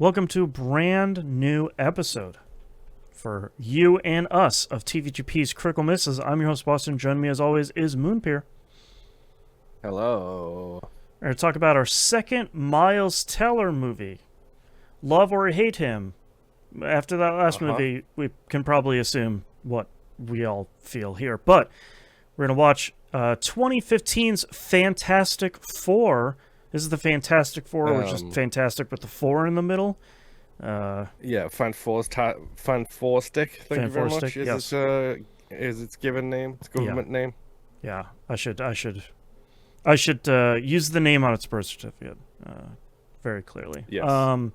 Welcome to a brand new episode for you and us of TVGP's Critical Misses. I'm your host, Boston. Joining me, as always, is Moonpeer. Hello. We're going to talk about our second Miles Teller movie, Love or Hate Him. After that last movie, we can probably assume what we all feel here. But we're going to watch 2015's Fantastic Four. This is the Fantastic Four, which is fantastic with the four in the middle. Yeah, Fantastic. Thank you very much. Yes. Is its given name? Its government name? Yeah, I should use the name on its birth certificate very clearly. Yes.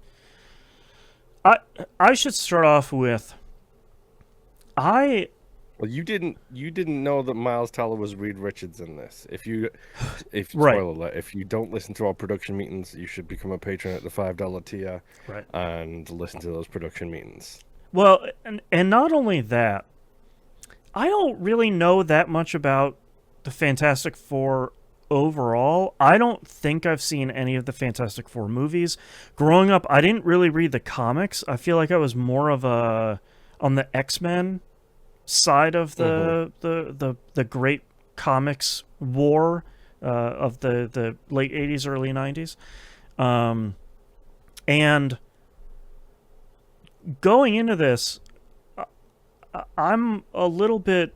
I should start off with Well, you didn't know that Miles Teller was Reed Richards in this. If Right. spoiler alert, if you don't listen to our production meetings, you should become a patron at the $5 tier, right. and listen to those production meetings. Well, and not only that, I don't really know that much about the Fantastic Four overall. I don't think I've seen any of the Fantastic Four movies. Growing up, I didn't really read the comics. I feel like I was more of on the X-Men side of the great comics war of the late 80s, early 90s. And going into this, I'm a little bit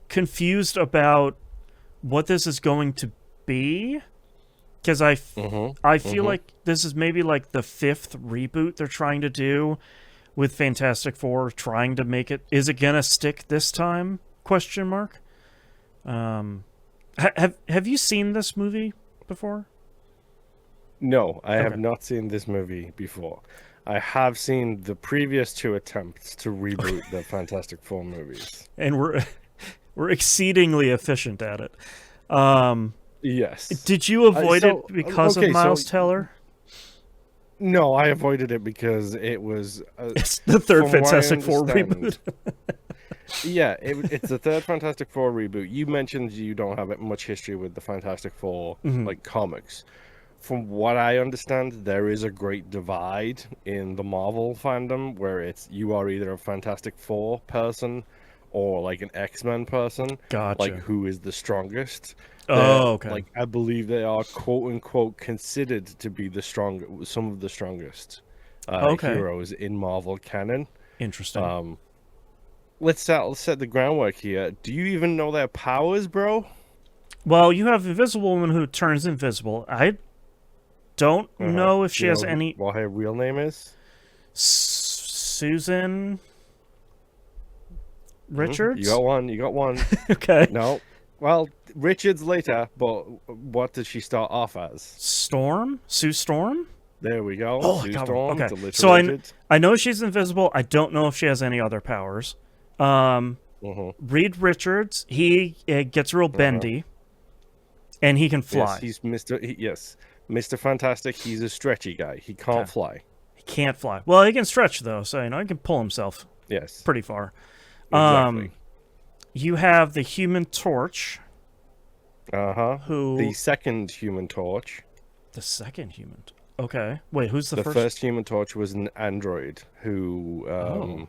confused about what this is going to be, because I feel like this is maybe like the fifth reboot they're trying to do with Fantastic Four, trying to make it. Is it gonna stick this time? Question mark. Have you seen this movie before? No, I have not seen this movie before. I have seen the previous two attempts to reboot the Fantastic Four movies. And we're exceeding efficient at it. Yes. Did you avoid it because of Miles Teller? No, I avoided it because it was... it's the third Fantastic Four reboot. Yeah, it's the third Fantastic Four reboot. You mentioned you don't have much history with the Fantastic Four, like, comics. From what I understand, there is a great divide in the Marvel fandom where you are either a Fantastic Four person or like an X-Men person. Gotcha. Like, who is the strongest. Okay. Like, I believe they are quote-unquote considered to be some of the strongest heroes in Marvel canon. Interesting. Let's set the groundwork here. Do you even know their powers, bro? Well, you have Invisible Woman who turns invisible. I don't know if she has any... What her real name is? Susan Richards? You got one. Okay. No. Well, Richards later, but what did she start off as? Storm? Sue Storm? There we go. Oh, Sue God. Storm. Okay. So I know she's invisible. I don't know if she has any other powers. Reed Richards, he gets real bendy, and he can fly. Yes, he's Mr. Fantastic. He's a stretchy guy. He can't fly. He can't fly. Well, he can stretch though, so he can pull himself. Yes, pretty far. Exactly. You have the Human Torch. Who? The second Human Torch. The second Human. Okay. Wait, who's the first? The first Human Torch was an android who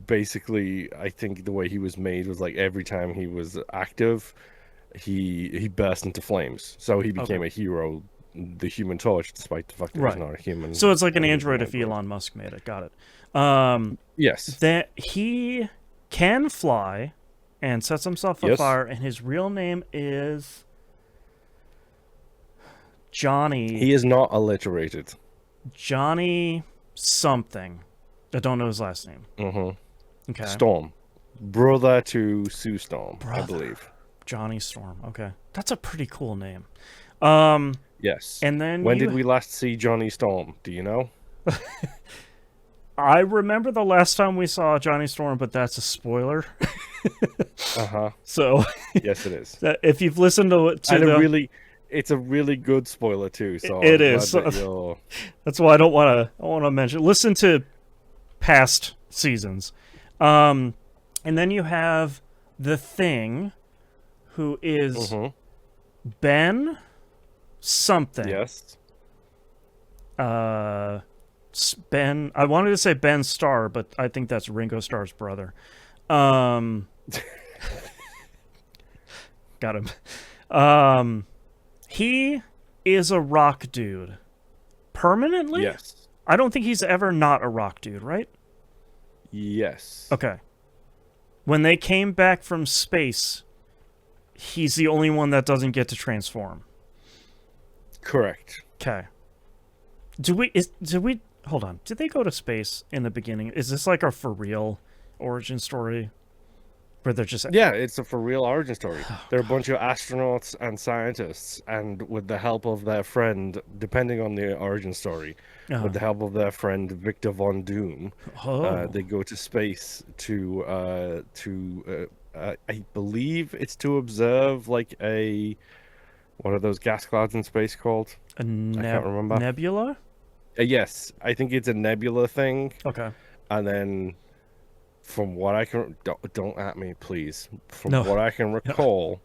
basically, I think the way he was made was like every time he was active, he burst into flames. So he became a hero, the Human Torch, despite the fact that he's not a human. So it's like an android if Elon Musk made it. Got it. Yes. That he can fly and sets himself on fire, and his real name is Johnny. He is not alliterated. Johnny something. I don't know his last name. Okay. Storm. Brother to Sue Storm, I believe. Johnny Storm. Okay. That's a pretty cool name. Yes. And then when did we last see Johnny Storm? Do you know? I remember the last time we saw Johnny Storm, but that's a spoiler. So yes, it is. If you've listened to it's a really good spoiler too. So it is. That's why I don't want to mention. Listen to past seasons, and then you have the Thing, who is Ben something. Yes. Uh, Ben. I wanted to say Ben Starr, but I think that's Ringo Starr's brother. Um, got him. He is a rock dude permanently. Yes. I don't think he's ever not a rock dude, right? Yes. Okay. When they came back from space, he's the only one that doesn't get to transform. Correct. Okay. Hold on. Did they go to space in the beginning? Is this like a for real origin story? Where they're just... Yeah, it's a for real origin story. They're a bunch of astronauts and scientists, and with the help of their friend, depending on the origin story, with the help of their friend Victor Von Doom, they go to space to I believe it's to observe like what are those gas clouds in space called? I can't remember. Nebula? Yes, I think it's a nebula thing. Okay. And then, from what I can... Don't at me, please. From No. what I can recall,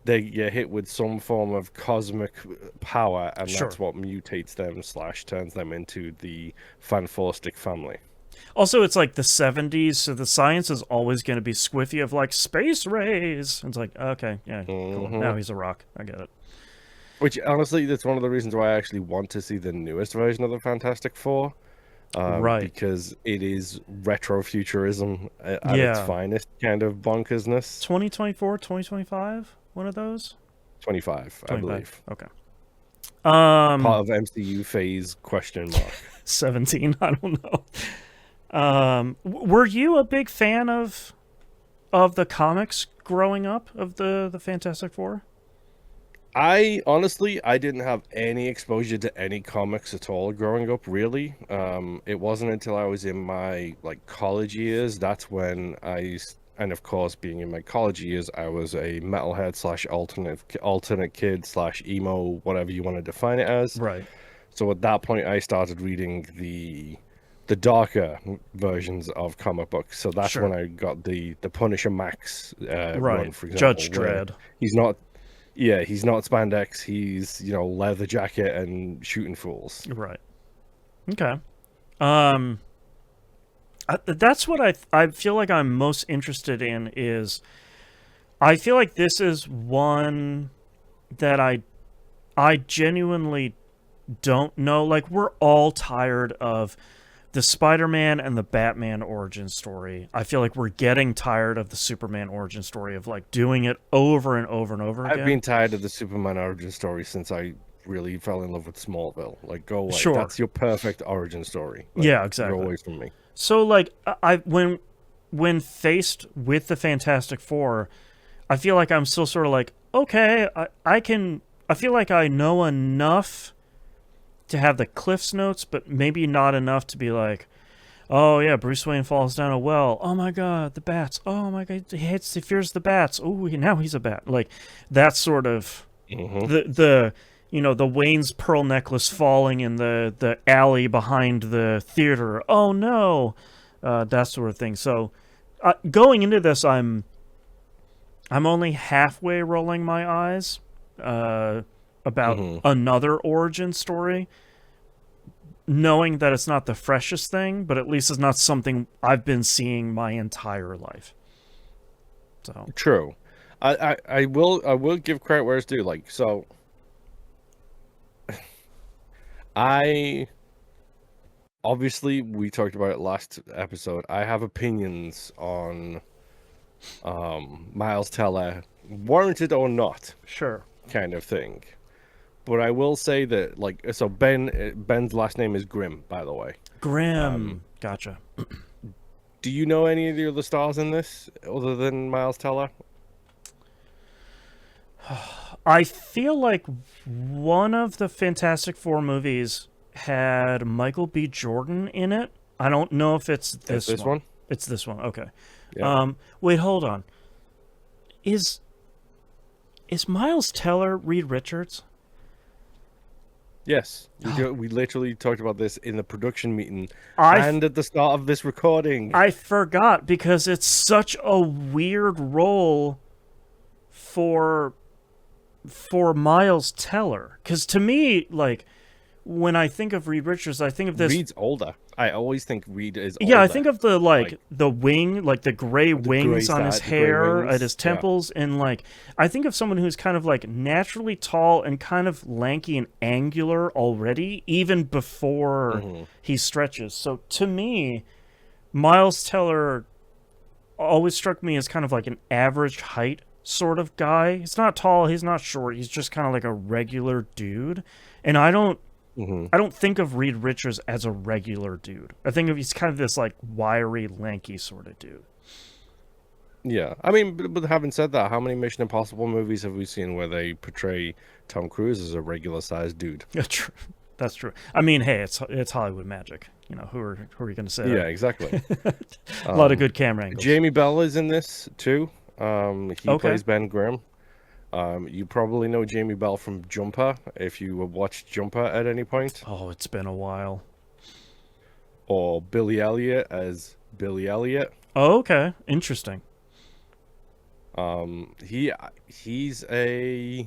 they get hit with some form of cosmic power, and that's what mutates them / turns them into the Fantastic family. Also, it's like the 70s, so the science is always going to be squiffy of like space rays. It's like, okay, yeah, cool. Now he's a rock. I get it. Which, honestly, that's one of the reasons why I actually want to see the newest version of the Fantastic Four. Right. Because it is retrofuturism at its finest kind of bonkersness. 2024, 2025? One of those? 25, I believe. Okay. Part of MCU phase, question mark. 17, I don't know. Were you a big fan of the comics growing up, of the Fantastic Four? I didn't have any exposure to any comics at all growing up, really. It wasn't until I was in my college years, that's when and of course, being in my college years, I was a metalhead / alternate kid / emo, whatever you want to define it as. Right. So at that point, I started reading the darker versions of comic books. So that's when I got the Punisher Max run, for example. Judge Dredd. He's not spandex. He's, leather jacket and shooting fools. Right. Okay. That's what I feel like I'm most interested in is I feel like this is one that I genuinely don't know. Like, we're all tired of the Spider-Man and the Batman origin story. I feel like we're getting tired of the Superman origin story of doing it over and over and over again. I've been tired of the Superman origin story since I really fell in love with Smallville. Go away. Sure. That's your perfect origin story. Yeah, exactly. Go away from me. So when faced with the Fantastic Four, I feel like I'm still sort of okay, I feel like I know enough to have the Cliff's Notes, but maybe not enough to be like, oh yeah, Bruce Wayne falls down a well. Oh my god, the bats. Oh my god, he fears the bats. Oh, now he's a bat. That sort of the Wayne's pearl necklace falling in the alley behind the theater. Oh no, that sort of thing. So going into this, I'm only halfway rolling my eyes about another origin story, knowing that it's not the freshest thing, but at least it's not something I've been seeing my entire life. So true. I will give credit where it's due. Obviously, we talked about it last episode. I have opinions on Miles Teller, warranted or not, kind of thing. But I will say that, so Ben's last name is Grimm, by the way. Grimm. Gotcha. Do you know any of the other stars in this other than Miles Teller? I feel like one of the Fantastic Four movies had Michael B. Jordan in it. I don't know if it's this one. It's this one. Okay. Yeah. Wait, hold on. Is Miles Teller Reed Richards? Yes. We literally talked about this in the production meeting and at the start of this recording. I forgot because it's such a weird role for Miles Teller. Because to me, when I think of Reed Richards, I think of this. Reed's older. I always think Reed is Yeah, I older. think of the the wing, like the gray The gray wings on his side, the gray hair at his wings. Yeah. temples, and like I think of someone who's kind of like naturally tall and kind of lanky and angular already, even before he stretches. So to me, Miles Teller always struck me as kind of like an average height sort of guy. He's not tall, he's not short, he's just kind of like a regular dude. And I don't think of Reed Richards as a regular dude. I think of he's kind of this like wiry, lanky sort of dude. Yeah. I mean, but having said that, how many Mission Impossible movies have we seen where they portray Tom Cruise as a regular sized dude? True. That's true. I mean, hey, it's Hollywood magic. You know, who are you going to say? Yeah, exactly. A lot of good camera angles. Jamie Bell is in this too. He Okay. plays Ben Grimm. You probably know Jamie Bell from Jumper if you watched Jumper at any point, Oh, it's been a while. or Billy Elliot as Billy Elliot. Oh, okay. Interesting. He's a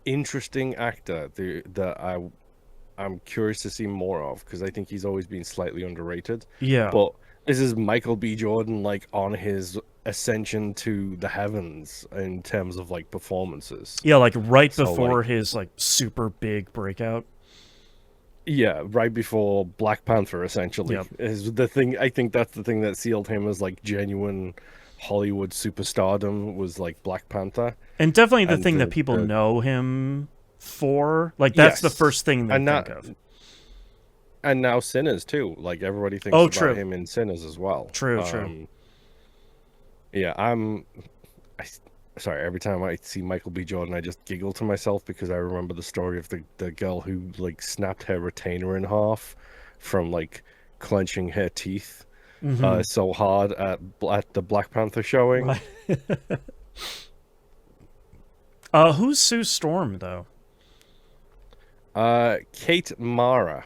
interesting actor that I'm curious to see more of, because I think he's always been slightly underrated. Yeah. But this is Michael B. Jordan, like, on his ascension to the heavens in terms of like performances. Yeah, like right So, before like- his like super big breakout. Yeah, right before Black Panther, essentially, Yep. is the thing. I think that's the thing that sealed him as like genuine Hollywood superstardom, was like Black Panther. And definitely the And thing that people the- know him for. Like that's the Yes. first thing they And think that- of. And now Sinners too. Like, everybody thinks Oh, about true. him in Sinners as well. True, true. Yeah, sorry. Every time I see Michael B. Jordan, I just giggle to myself because I remember the story of the girl who like snapped her retainer in half from like clenching her teeth so hard at the Black Panther showing. Right. Who's Sue Storm though? Kate Mara.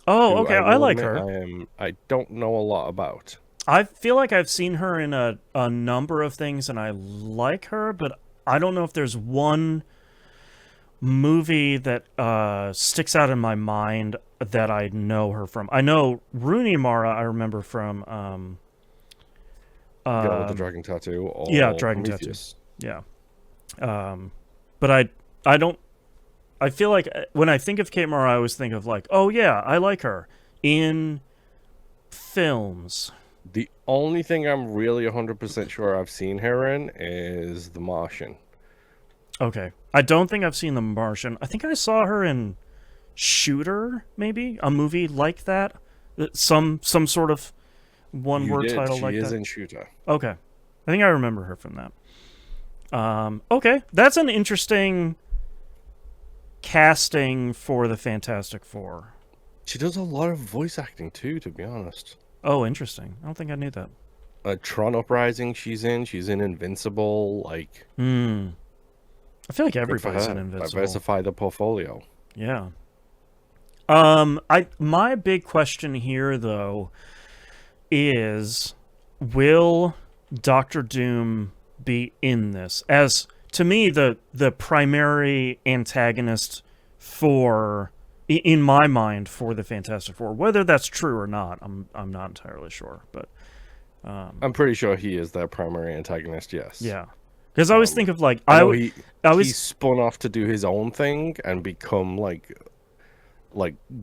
Oh, who okay. will I like admit her. I don't know a lot about. I feel like I've seen her in a number of things and I like her, but I don't know if there's one movie that sticks out in my mind that I know her from. I know Rooney Mara I remember from Girl with the Dragon Tattoo. Or yeah, Dragon Prometheus. yeah. But I don't I feel like when I think of Kate Mara I always think of like, oh yeah, I like her in films. The only thing I'm really 100% sure I've seen her in is The Martian. Okay. I don't think I've seen The Martian. I think I saw her in Shooter, maybe? A movie like that? Some sort of one-word You did. title She like is that? in Shooter. Okay. I think I remember her from that. Okay. That's an interesting casting for the Fantastic Four. She does a lot of voice acting too, to be honest. Oh, interesting. I don't think I knew that. Tron Uprising, she's in. She's in Invincible. Like, I feel like good for everybody's her. in Invincible. Diversify the portfolio. Yeah. My big question here though is, will Doctor Doom be in this? As to me, the primary antagonist for, in my mind, for the Fantastic Four. Whether that's true or not, I'm not entirely sure. But I'm pretty sure he is their primary antagonist. Yes. yeah, because I always think of like I know he spun off to do his own thing and become like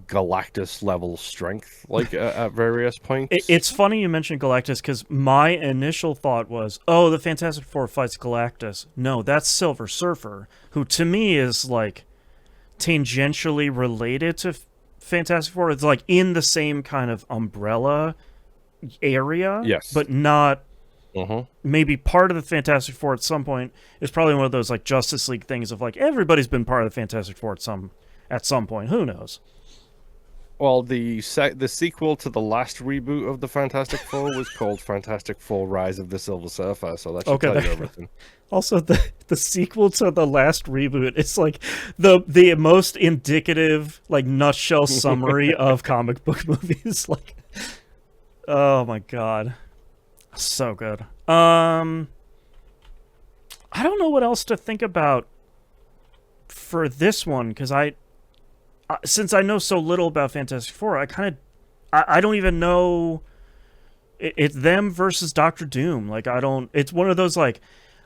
Galactus level strength, like at various points. It's funny you mentioned Galactus because my initial thought was, oh, the Fantastic Four fights Galactus. No, that's Silver Surfer, who to me is like tangentially related to Fantastic Four. It's like in the same kind of umbrella area, Yes. but not Uh-huh. maybe part of the Fantastic Four at some point. It's probably one of those like Justice League things of like everybody's been part of the Fantastic Four at some point. Who knows? Well, the sequel to the last reboot of the Fantastic Four was called Fantastic Four: Rise of the Silver Surfer, so that should Okay, tell you there- everything. Also, the sequel to the last reboot, it's like the most indicative, like, nutshell summary of comic book movies. Like, oh my god, so good. I don't know what else to think about for this one because I since I know so little about Fantastic Four, I don't even know. It's them versus Doctor Doom. Like I don't. It's one of those like,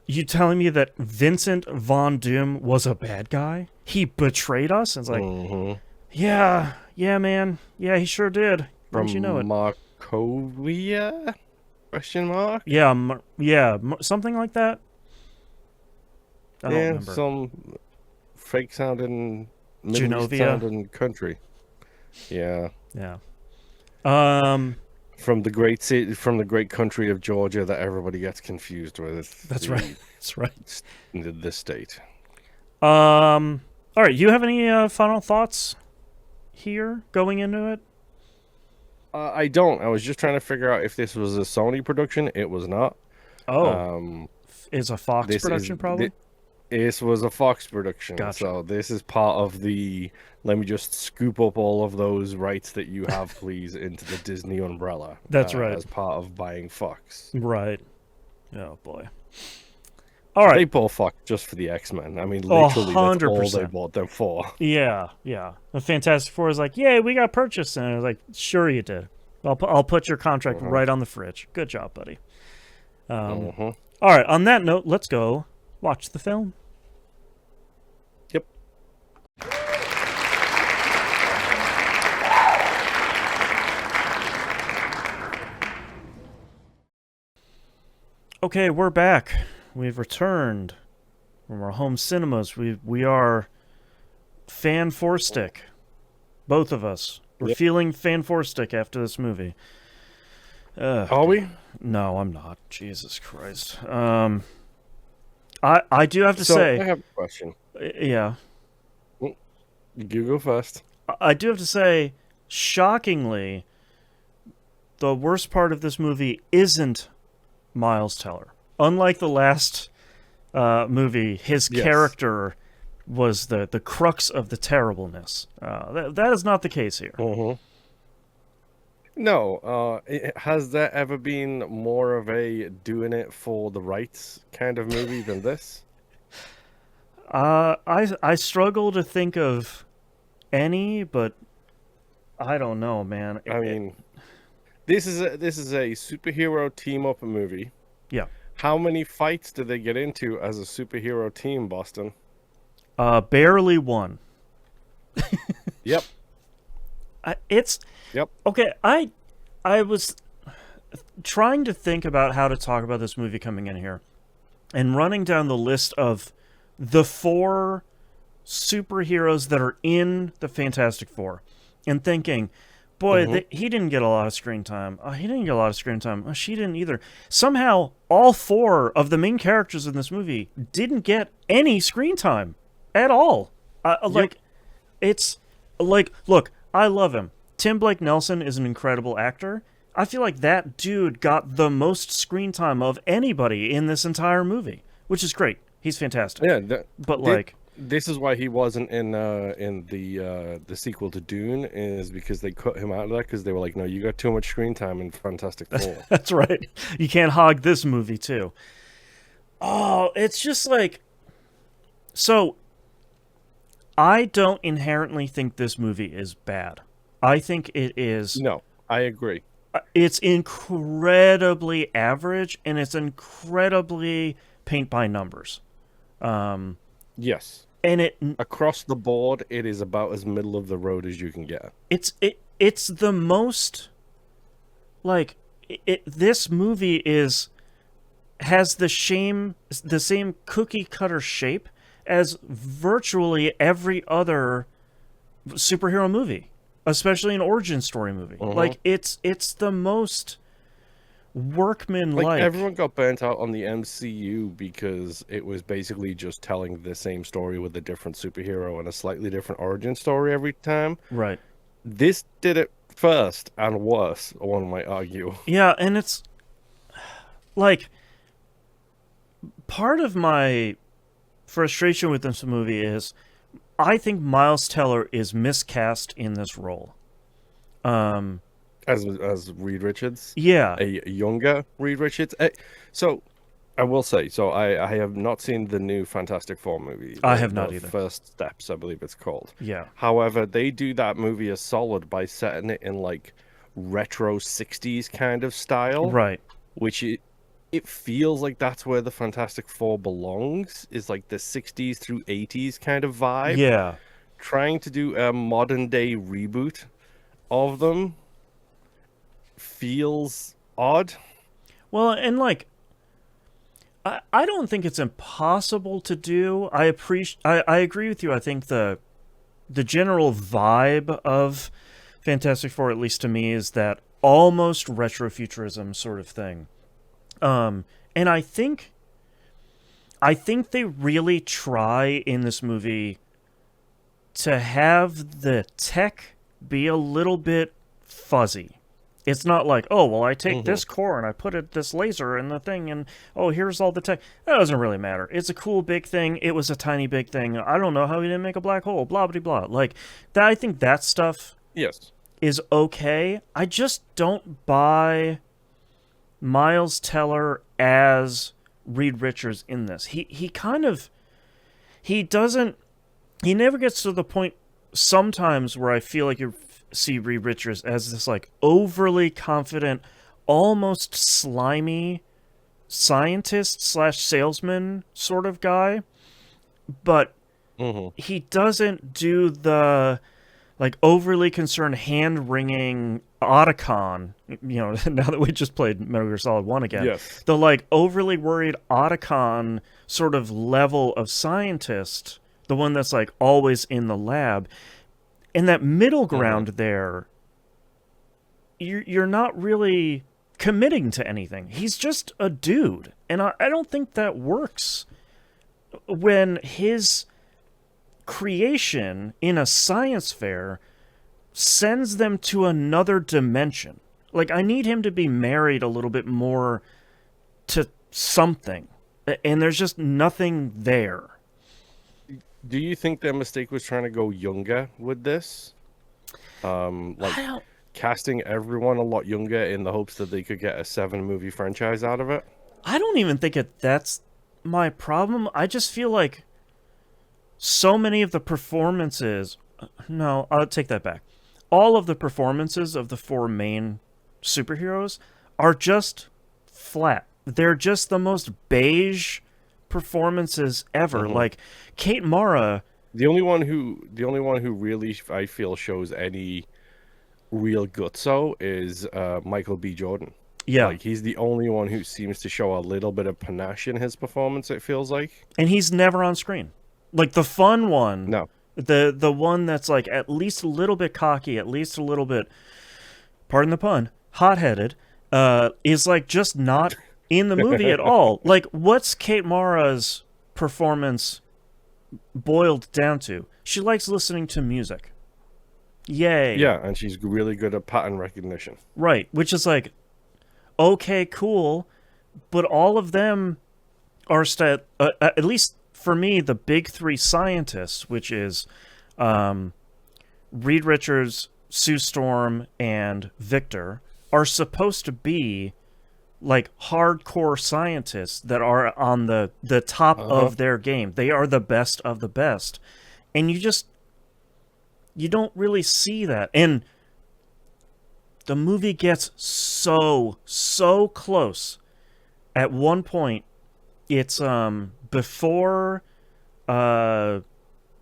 you telling me that Vincent Von Doom was a bad guy? He betrayed us. And it's like, Hmm. yeah, yeah, man, yeah, he sure did. Wouldn't you know From it? Markovia? Question mark? Yeah, yeah, something like that. I don't Yeah, remember. some fake sounding, Middle East Genovia. sounding country. Yeah. Yeah. Um. From the great city, from the great country of Georgia that everybody gets confused with That's right. That's right. the state. All right. You have any final thoughts here going into it? I don't. I was just trying to figure out if this was a Sony production. It was not. Oh, Um, is a Fox this is production problem? this was a Fox production, Gotcha. so this is part of the. Let me just scoop up all of those rights that you have, please, into the Disney umbrella That's right. as part of buying Fox. Right. Oh boy. All right. They bought Fox just for the X-Men. I mean, Oh, literally, that's all they 100%. bought them for. Yeah, yeah. The Fantastic Four is like, yeah, we got purchased, and I was like, sure you did. I'll put your contract Uh-huh. right on the fridge. Good job, buddy. Uh-huh. All right. On that note, let's go watch the film. Yep. Okay, we're back. We've returned from our home cinemas. We are fan four stick. Both of us. We're Yep. feeling fan four stick after this movie. Are we? No, I'm not. Jesus Christ. I do have to So I say, have a question. yeah, You go first. I do have to say, shockingly, the worst part of this movie isn't Miles Teller. Unlike the last movie, his Yes. character was the crux of the terribleness. That is not the case here. Uh-huh. No, has there ever been more of a doing it for the rights kind of movie than this? I struggle to think of any, but I don't know, man. I mean, this is a superhero team up movie. Yeah. How many fights did they get into as a superhero team, Boston? Barely one. Yep. It's Yep. okay. I was trying to think about how to talk about this movie coming in here, and running down the list of the four superheroes that are in the Fantastic Four, and thinking, boy, Mm-hmm. he didn't get a lot of screen time. He didn't get a lot of screen time. She didn't either. Somehow, all four of the main characters in this movie didn't get any screen time at all. Yep. It's like, look, I love him. Tim Blake Nelson is an incredible actor. I feel like that dude got the most screen time of anybody in this entire movie, which is great. He's fantastic. Yeah. But Thi- like, this is why he wasn't in the sequel to Dune, is because they cut him out of that because they were like, no, you got too much screen time in Fantastic Four. that's right. You can't hog this movie too. Oh, it's just like, so I don't inherently think this movie is bad. I think it is. No, I agree. It's incredibly average, and it's incredibly paint by numbers. Um, Yes. and Across the board, it is about as middle of the road as you can get. it's the most like this movie has the same cookie cutter shape as virtually every other superhero movie, especially an origin story movie. Like it's the most workmanlike. Like everyone got burnt out on the MCU because it was basically just telling the same story with a different superhero and a slightly different origin story every time. Right. This did it first and worse, one might argue. Yeah, and it's like part of my frustration with this movie is I think Miles Teller is miscast in this role. As Reed Richards, Yeah. a younger Reed Richards. So I will say, so I have not seen the new Fantastic Four movie, I have the not either. First Steps, I believe it's called. Yeah. However, they do that movie a solid by setting it in like retro 60s kind of style, Right. which it feels like that's where the Fantastic Four belongs, is like the 60s through 80s kind of vibe. Yeah. Trying to do a modern day reboot of them feels odd. Well, and like I don't think it's impossible to do. I agree with you. I think the general vibe of Fantastic Four, at least to me, is that almost retrofuturism sort of thing. And I think they really try in this movie to have the tech be a little bit fuzzy. It's not like, oh, well, I take Hmm. this core and I put this laser in the thing, and oh, here's all the tech. That doesn't really matter. It's a cool big thing. It was a tiny big thing. I don't know how he didn't make a black hole. Blah blah blah. Like that. I think that stuff Yes. is okay. I just don't buy Miles Teller as Reed Richards in this. He kind of he doesn't he never gets to the point sometimes where I feel like you see Reed Richards as this like overly confident, almost slimy scientist slash salesman sort of guy, but Hmm. he doesn't do the like overly concerned hand wringing Otacon. Now that we just played Metal Gear Solid 1 again, Yes. the like overly worried Otacon sort of level of scientist, the one that's like always in the lab. And that middle Hmm. ground there, you're not really committing to anything. He's just a dude. And I don't think that works when his creation in a science fair sends them to another dimension. Like, I need him to be married a little bit more to something. And there's just nothing there. Do you think their mistake was trying to go younger with this? I Like don't casting everyone a lot younger in the hopes that they could get a 7 movie franchise out of it? I don't even think that's my problem. I just feel like so many of the performances. No, I'll take that back. All of the performances of the four main superheroes are just flat. They're just the most beige performances ever. Hmm. Like Kate Mara, The only one who really I feel shows any real gutso is Michael B. Jordan. yeah, Like he's the only one who seems to show a little bit of panache in his performance, it feels like. and he's never on screen. Like the fun one, No. the one that's like at least a little bit cocky, at least a little bit, pardon the pun, hot-headed, is like just not in the movie at all. Like, what's Kate Mara's performance boiled down to? She likes listening to music. Yay. Yeah, and she's really good at pattern recognition. Right. Which is like, okay, cool, but all of them are at least for me, the big three scientists, which is Reed Richards, Sue Storm, and Victor, are supposed to be like hardcore scientists that are on the top Uh-huh. of their game. They are the best of the best. And you don't really see that. And the movie gets so close. At one point, it's before uh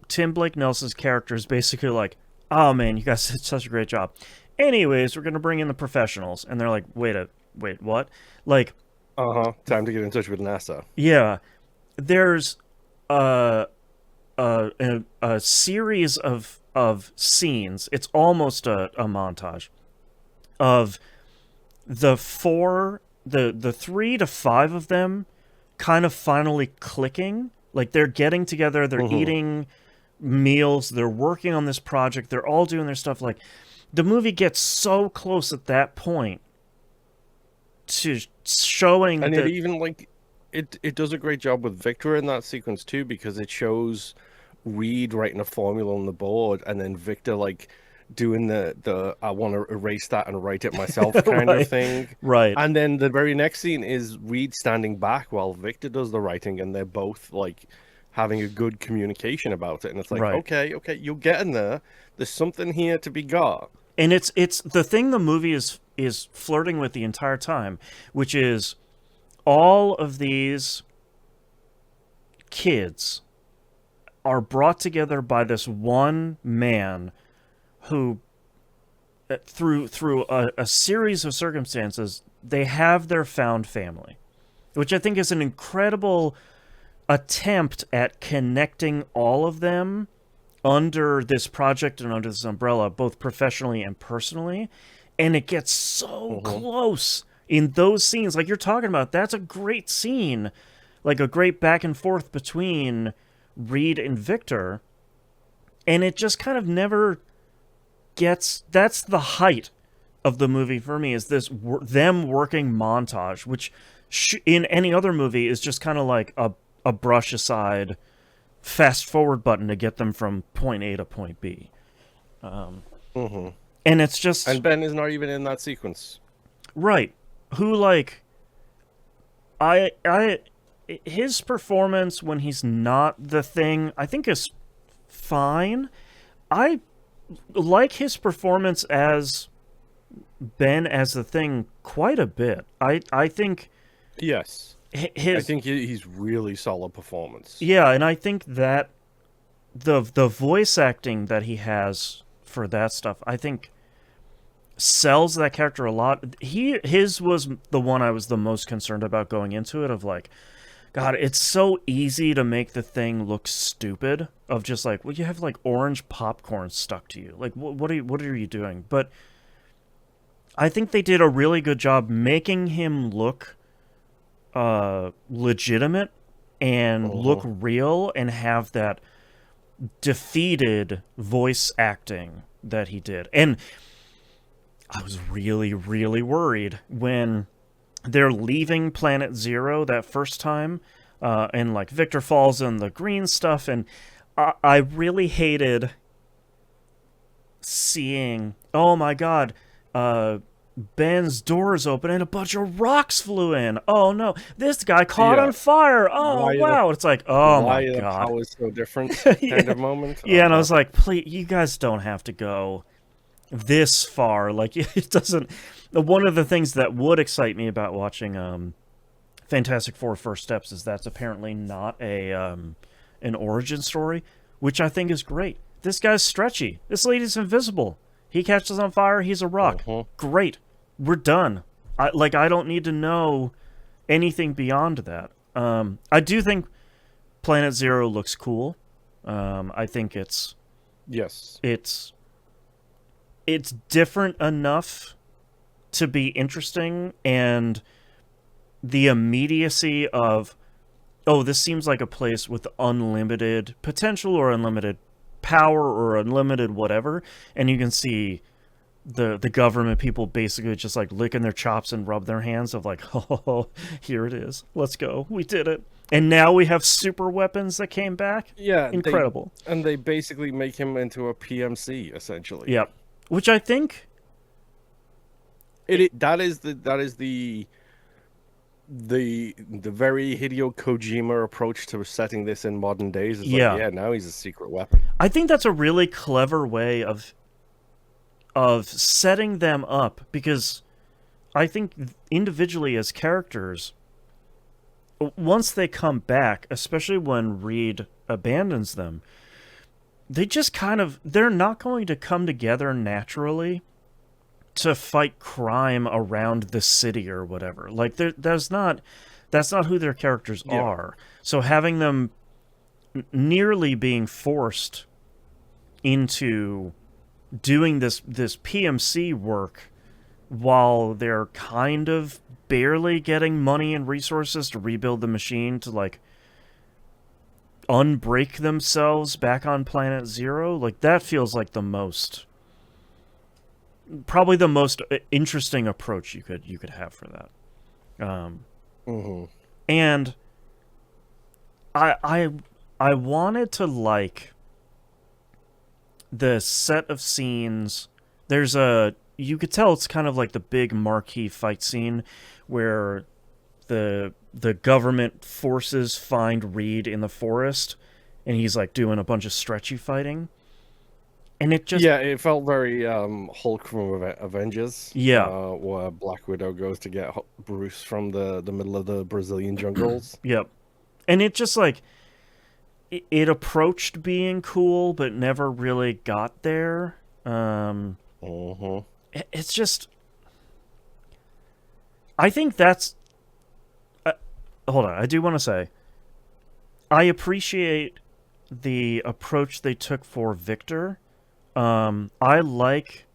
Tim Blake Nelson's character is basically like, "Oh man, you guys did such a great job. Anyways, we're gonna bring in the professionals," and they're like, "Wait, what?" Like, Uh-huh. Time to get in touch with NASA. yeah, there's uh, a series of scenes. It's almost a montage of the 3 to 5 of them kind of finally clicking. Like they're getting together, they're Hmm. eating meals, they're working on this project, they're all doing their stuff. Like the movie gets so close at that point to showing And it that. even like it does a great job with Victor in that sequence too, because it shows Reed writing a formula on the board and then Victor like doing the I want to erase that and write it myself kind of Right. thing. Right. And then the very next scene is Reed standing back while Victor does the writing, and they're both like having a good communication about it. And it's like, Right. okay, you're getting there. There's something here to be got. And it's the thing the movie is flirting with the entire time, which is all of these kids are brought together by this one man who through a series of circumstances they have their found family, which I think is an incredible attempt at connecting all of them under this project and under this umbrella, both professionally and personally. And it gets so close in those scenes. Like you're talking about, that's a great scene. Like a great back and forth between Reed and Victor. And it just kind of never gets. That's the height of the movie for me, is this them working montage, which in any other movie is just kind of like a brush aside fast forward button to get them from point A to point B. And it's just, and Ben is not even in that sequence, right? Who like I his performance when he's not the Thing, I think is fine. I like his performance as Ben as the Thing quite a bit. I think yes. I think he's really solid performance. Yeah, and I think that the voice acting that he has for that stuff, I think sells that character a lot. His was the one I was the most concerned about going into it, of like, God, it's so easy to make the Thing look stupid, of just like, well, you have like orange popcorn stuck to you. Like what are you doing? But I think they did a really good job making him look legitimate and look real and have that defeated voice acting that he did. And I was really, really worried when they're leaving Planet Zero that first time, and like Victor falls in the green stuff, and I really hated seeing, oh my God, Ben's doors open and a bunch of rocks flew in. Oh no, this guy caught on fire. Oh wow. It's like, oh my God. Why the power's so different kind of moment. Yeah, and I was like, please, you guys don't have to go this far. Like, it doesn't. One of the things that would excite me about watching Fantastic Four First Steps is that's apparently not an origin story, which I think is great. This guy's stretchy. This lady's invisible. He catches on fire, he's a rock. Great. We're done. I don't need to know anything beyond that. I do think Planet Zero looks cool. I think it's different enough to be interesting, and the immediacy of, oh, this seems like a place with unlimited potential or unlimited power or unlimited whatever, and you can see the government people basically just like licking their chops and rub their hands of like, oh, here it is, let's go, we did it, and now we have super weapons that came back. Yeah, incredible. And they basically make him into a PMC essentially. Yep. Which I think that is the very Hideo Kojima approach to setting this in modern days. Is like, now he's a secret weapon. I think that's a really clever way of setting them up, because I think individually as characters, once they come back, especially when Reed abandons them, they just they're not going to come together naturally to fight crime around the city or whatever. Like, that's not who their characters are. So having them nearly being forced into doing this PMC work while they're kind of barely getting money and resources to rebuild the machine to like unbreak themselves back on Planet Zero, like that feels like probably the most interesting approach you could have for that. And I wanted to like the set of scenes. There's a you could tell it's kind of like the big marquee fight scene where the government forces find Reed in the forest, and he's like doing a bunch of stretchy fighting, and it just Yeah, it felt very Hulk from Avengers, yeah where Black Widow goes to get Bruce from the middle of the Brazilian jungles. yep, and it just like it approached being cool, but never really got there. Uh-huh. It's just I think that's hold on. I do want to say I appreciate the approach they took for Victor. I like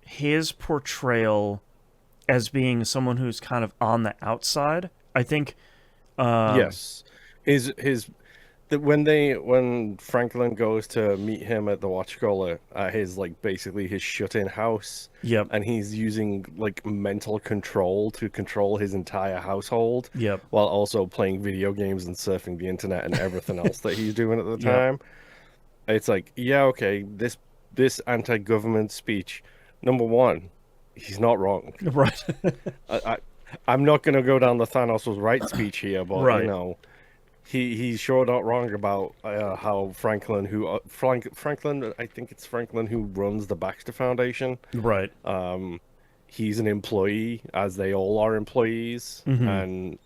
his portrayal as being someone who's kind of on the outside. I think, um, Yes, his when Franklin goes to meet him at the Watchcoller at his like basically his shut-in house, yep, and he's using like mental control to control his entire household yep, while also playing video games and surfing the internet and everything else that he's doing at the yep, time. It's like, yeah, okay, this anti-government speech, number one, he's not wrong. right, I, I I'm not gonna go down the Thanos was right speech here, but right, he's sure not wrong about how Franklin, Franklin, I think it's Franklin who runs the Baxter Foundation. right. Um, he's an employee, as they all are employees, Mm-hmm. and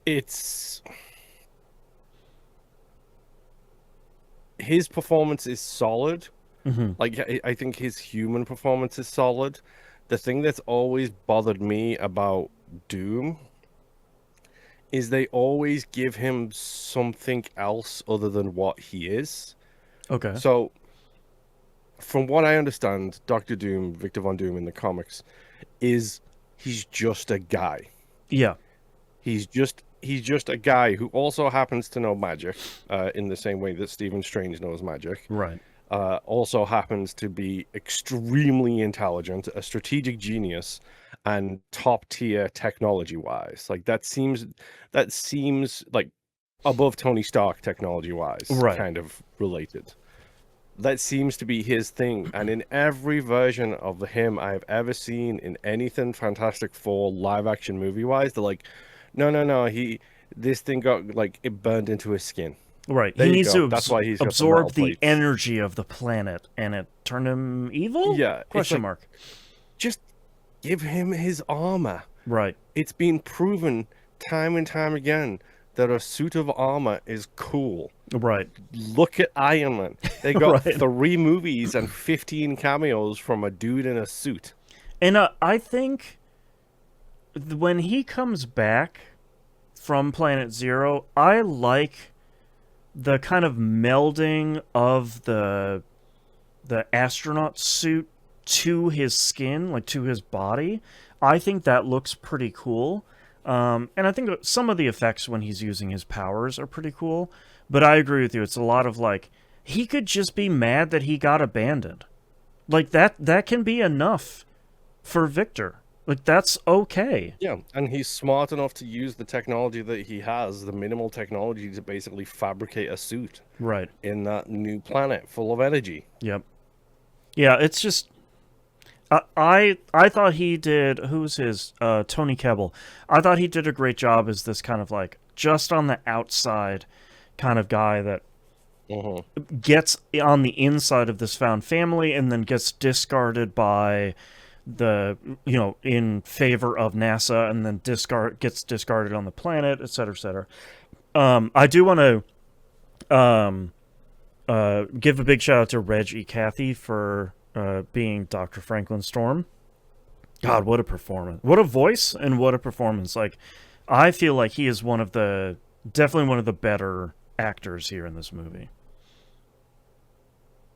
it's his performance is solid. Mm-hmm. Like I think his human performance is solid. The thing that's always bothered me about Doom is they always give him something else other than what he is. Okay. So, from what I understand, Doctor Doom, Victor Von Doom in the comics, is he's just a guy. Yeah. He's just a guy who also happens to know magic, in the same way that Stephen Strange knows magic. Right. Also happens to be extremely intelligent, a strategic genius, and top tier technology wise. Like that seems like above Tony Stark technology wise, Right. kind of related. That seems to be his thing, and in every version of him I've ever seen in anything Fantastic Four live action movie wise, they're like, no, this thing got like it burned into his skin. Right. There He you needs go. to That's why he's got the metal absorb the plates. energy of the planet, and it turned him evil? Yeah, it's Question like mark. just give him his armor. Right. It's been proven time and time again that a suit of armor is cool. Right. Look at Iron Man. They got Right. 3 movies and 15 cameos from a dude in a suit. And I think when he comes back from Planet Zero, I like the kind of melding of the astronaut suit to his skin, like to his body. I think that looks pretty cool. And I think some of the effects when he's using his powers are pretty cool. But I agree with you. It's a lot of like he could just be mad that he got abandoned. Like that can be enough for Victor. Like that's okay. Yeah, and he's smart enough to use the technology that he has, the minimal technology to basically fabricate a suit Right. in that new planet full of energy. Yep. Yeah, it's just I thought he did. Who's his? Tony Kebbell. I thought he did a great job as this kind of like just on the outside kind of guy that Uh-huh. gets on the inside of this found family and then gets discarded by the in favor of NASA and then gets discarded on the planet, et cetera, et cetera. I do want to give a big shout out to Reg E. Cathy for being Dr. Franklin Storm. God, what a performance. What a voice and what a performance. Like, I feel like he is definitely one of the better actors here in this movie.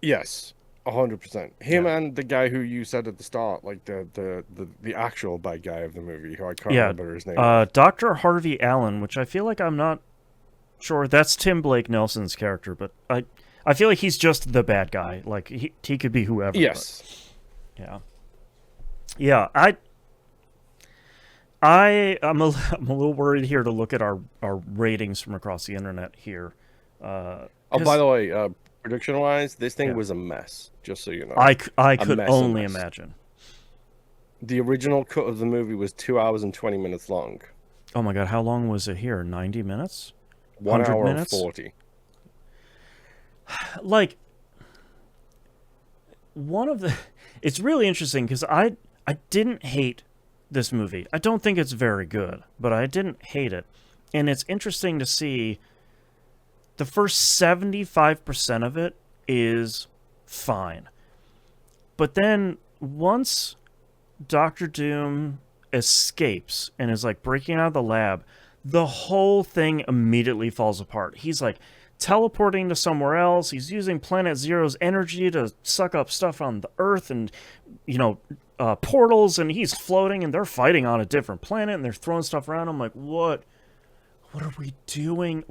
Yes, 100%. Him Yeah. and the guy who you said at the start, like the actual bad guy of the movie, who I can't Yeah. remember his name. Dr. Harvey Allen, which I feel like I'm not sure. That's Tim Blake Nelson's character, but I feel like he's just the bad guy. Like, he could be whoever. Yes. But, yeah. Yeah, I'm a little worried here to look at our ratings from across the internet here. Oh, by 'Cause the way, production-wise, this thing yeah, was a mess. Just so you know, I a could mess, a only mess. imagine. The original cut of the movie was 2 hours and 20 minutes long. Oh my god, how long was it here? 90 minutes? One 100 hour and minutes? 40. Like one of the it's really interesting because I didn't hate this movie. I don't think it's very good, but I didn't hate it. And it's interesting to see the first 75% of it is fine. But then once Doctor Doom escapes and is like breaking out of the lab, the whole thing immediately falls apart. He's like teleporting to somewhere else. He's using Planet Zero's energy to suck up stuff on the Earth and, you know, portals, and he's floating and they're fighting on a different planet and they're throwing stuff around. I'm like, what? What are we doing?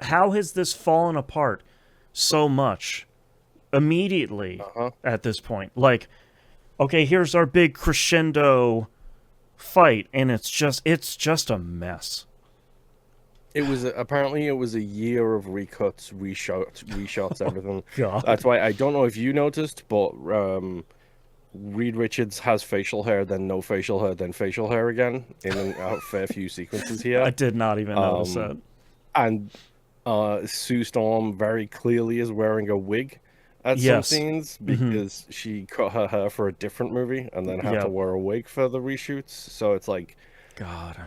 How has this fallen apart so much immediately Uh-huh. at this point? Like, okay, here's our big crescendo fight, and it's just a mess. Apparently it was a year of recuts, reshots, everything. God. That's why I don't know if you noticed, but Reed Richards has facial hair, then no facial hair, then facial hair again in a fair few sequences I here. did not even notice that. And Sue Storm very clearly is wearing a wig at some Yes. scenes because she cut her hair for a different movie and then had to Yep. wear a wig for the reshoots. So it's like, God.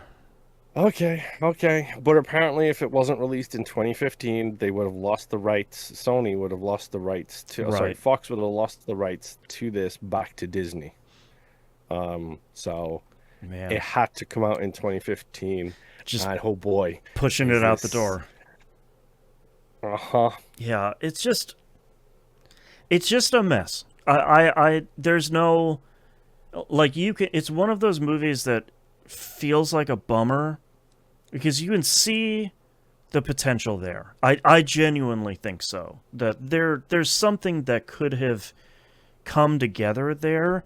okay, okay. But apparently, if it wasn't released in 2015, they would have lost the rights. Sony would have lost the rights to, sorry, Right. Fox would have lost the rights to this back to Disney. So it Man. had to come out in 2015. Just And oh boy, pushing is it out the this. door. Uh-huh. Yeah, it's just a mess. I there's no like you can it's one of those movies that feels like a bummer because you can see the potential there. I genuinely think so. That there's something that could have come together there.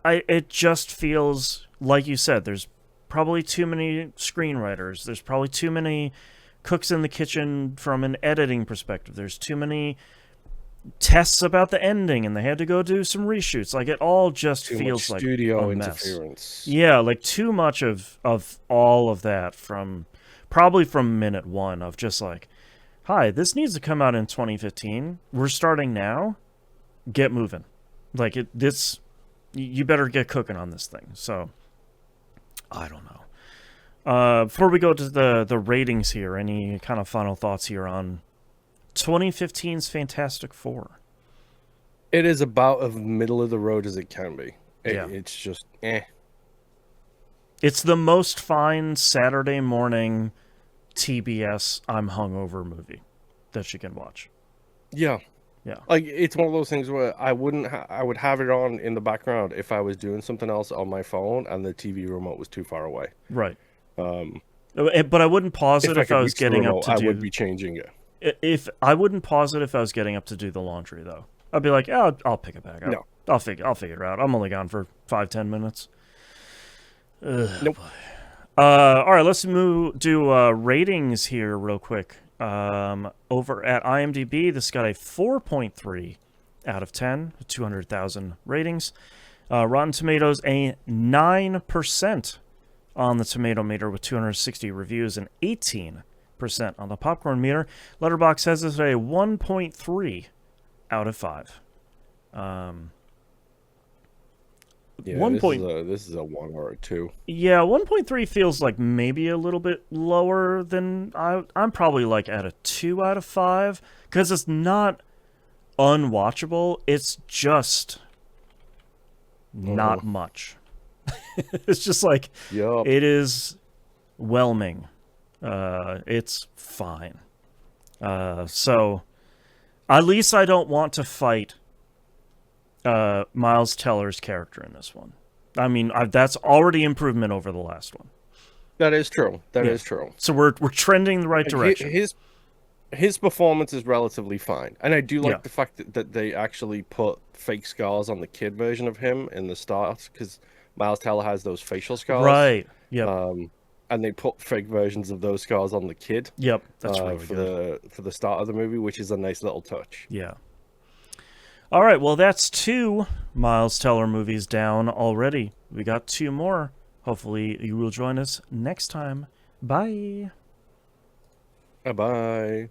It just feels like you said. There's probably too many screenwriters. There's probably too many cooks in the kitchen from an editing perspective. There's too many tests about the ending, and they had to go do some reshoots. Like it all just Too feels much like studio a mess. interference. Yeah, like too much of all of that from probably from minute one of just like, hi, this needs to come out in 2015. We're starting now. Get moving. Like you better get cooking on this thing. So I don't know. Before we go to the ratings here, any kind of final thoughts here on 2015's Fantastic Four? It is about as middle of the road as it can be. Yeah. It's just eh. It's the most fine Saturday morning TBS I'm hungover movie that you can watch. Yeah. Yeah. Like it's one of those things where I wouldn't I would have it on in the background if I was doing something else on my phone and the TV remote was too far away. Right. Um But I wouldn't pause it if I if could I was reach the getting up remote, to I do. would be changing it. If I wouldn't pause it if I was getting up to do the laundry, though. I'd be like, oh, I'll pick it back up. No. I'll figure it out. I'm only gone for 5-10 minutes. Ugh. Nope. All right, let's do ratings here real quick. Over at IMDb, this got a 4.3 out of 10, 200,000 ratings. Rotten Tomatoes, a 9% on the tomato meter with 260 reviews and 18% on the popcorn meter. Letterboxd has this at a 1.3 out of 5. Yeah, One this point. this is a 1 or a 2. Yeah, 1.3 feels like maybe a little bit lower than I'm probably like at a 2 out of 5 because it's not unwatchable. It's just not much. It's just like Yup. it is whelming. It's fine. So at least I don't want to fight Miles Teller's character in this one. I mean, that's already improvement over the last one. That is true. That Yeah. is true. So we're trending the right Like, direction. his performance is relatively fine, and I do like Yeah. the fact that they actually put fake scars on the kid version of him in the start because Miles Teller has those facial scars. Right. Yep. and they put fake versions of those scars on the kid. Yep, that's really good. For the start of the movie, which is a nice little touch. Yeah. All right, well, that's 2 Miles Teller movies down already. We got 2 more. Hopefully, you will join us next time. Bye. Bye bye.